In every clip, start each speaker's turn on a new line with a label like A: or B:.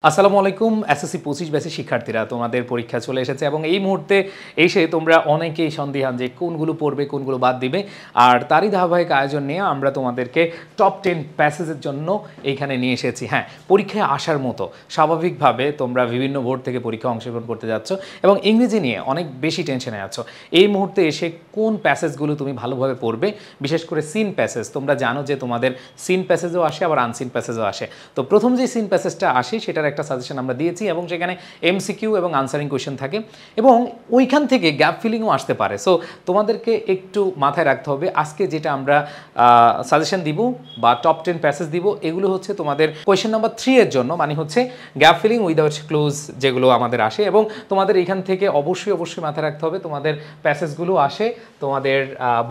A: আসসালামু আলাইকুম এসএসসি 25 ব্যাচের শিক্ষার্থীরা তোমাদের পরীক্ষা চলে এসেছে এবং এই মুহূর্তে এসে তোমরা অনেকেই সন্দিহান যে কোনগুলো পড়বে কোনগুলো বাদ দিবে আর তারই ধারাবাহিক আয়োজন নিয়ে আমরা তোমাদেরকে টপ 10 প্যাসেজের জন্য এইখানে নিয়ে এসেছি। হ্যাঁ, পরীক্ষায় আসার মতো স্বাভাবিকভাবে তোমরা বিভিন্ন বোর্ড থেকে পরীক্ষা অংশগ্রহণ করতে যাচ্ছ এবং ইংরেজি নিয়ে অনেক বেশি টেনশনে আছো। এই মুহূর্তে এসে কোন প্যাসেজগুলো তুমি ভালোভাবে পড়বে, বিশেষ করে সিন প্যাসেজ। তোমরা জানো যে তোমাদের সিন প্যাসেজও আসে আবার আনসিন প্যাসেজও আসে। তো প্রথম যে সিন প্যাসেজটা আসে সেটার একটা সাজেশন আমরা দিয়েছি এবং সেখানে এমসিকিউ এবং আনসারিং কোয়েশ্চেন থাকে এবং ওইখান থেকে গ্যাপ ফিলিংও আসতে পারে। সো তোমাদেরকে একটু মাথায় রাখতে হবে আজকে যেটা আমরা সাজেশন দিব বা টপ 10 প্যাসেজ দিব এগুলো হচ্ছে তোমাদের কোয়েশ্চেন নাম্বার 3 এর জন্য, মানে হচ্ছে গ্যাপ ফিলিং উইদাউট ক্লোজ যেগুলো আমাদের আসে এবং তোমাদের এখান থেকে অবশ্যই মাথায় রাখতে হবে তোমাদের প্যাসেজগুলো আসে তোমাদের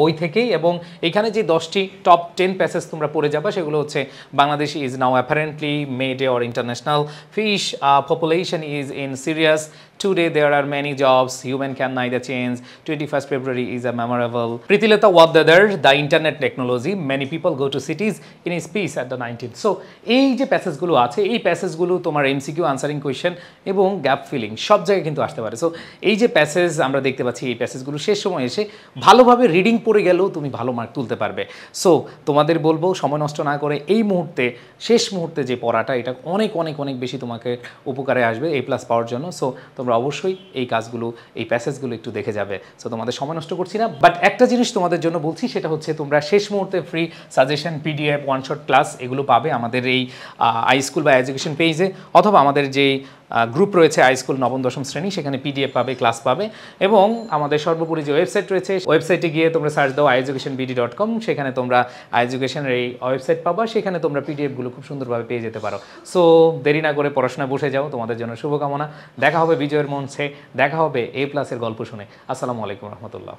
A: বই থেকেই এবং এখানে যে 10টি টপ 10 প্যাসেজ তোমরা পড়ে যাবে সেগুলো হচ্ছে Bangladesh is now apparently made or international, fish population is in serious. Today there are many jobs, human can neither change. 21st February is a memorable. Pritilata Wadadar, the internet technology. Many people go to cities in his piece at the 19th. So, এই যে প্যাসেজগুলো আছে এই প্যাসেজগুলো তোমার MCQ answering question এবং gap filling সব জায়গায় কিন্তু আসতে পারে। সো এই যে প্যাসেজ আমরা দেখতে পাচ্ছি এই প্যাসেজগুলো শেষ সময় এসে ভালোভাবে রিডিং পড়ে গেলেও তুমি ভালো মার্ক তুলতে পারবে। সো তোমাদের বলবো সময় নষ্ট না করে এই মুহূর্তে শেষ মুহূর্তে যে পড়াটা এটা অনেক বেশি তোমাকে উপকারে আসবে A+ পাওয়ার জন্য। সো তোমরা অবশ্যই এই কাজগুলো এই প্যাসেজগুলো একটু দেখে যাবে। সো তোমাদের সময় নষ্ট করছি না, বাট একটা জিনিস তোমাদের জন্য বলছি সেটা হচ্ছে তোমরা শেষ মুহূর্তে free suggestion PDF one shot class এগুলো পাবে আমাদের এই আই স্কুল বা এডুকেশন পেজে অথবা আমাদের যেই গ্রুপ রয়েছে আই স্কুল নবম দশম শ্রেণী সেখানে পিডিএফ পাবে, ক্লাস পাবে এবং আমাদের সর্বোপরি যে ওয়েবসাইট রয়েছে ওয়েবসাইটে গিয়ে তোমরা সার্চ দাও iEducationBD.com, সেখানে তোমরা iEducationের এই ওয়েবসাইট পাবা, সেখানে তোমরা পিডিএফগুলো খুব সুন্দরভাবে পেয়ে যেতে পারো। সো দেরি না করে পড়াশোনায় বসে যাও, তোমাদের জন্য শুভকামনা। দেখা হবে বিজয়ের মঞ্চে, দেখা হবে A+ এর গল্প শুনে। আসসালামু আলাইকুম রহমতুল্লাহ।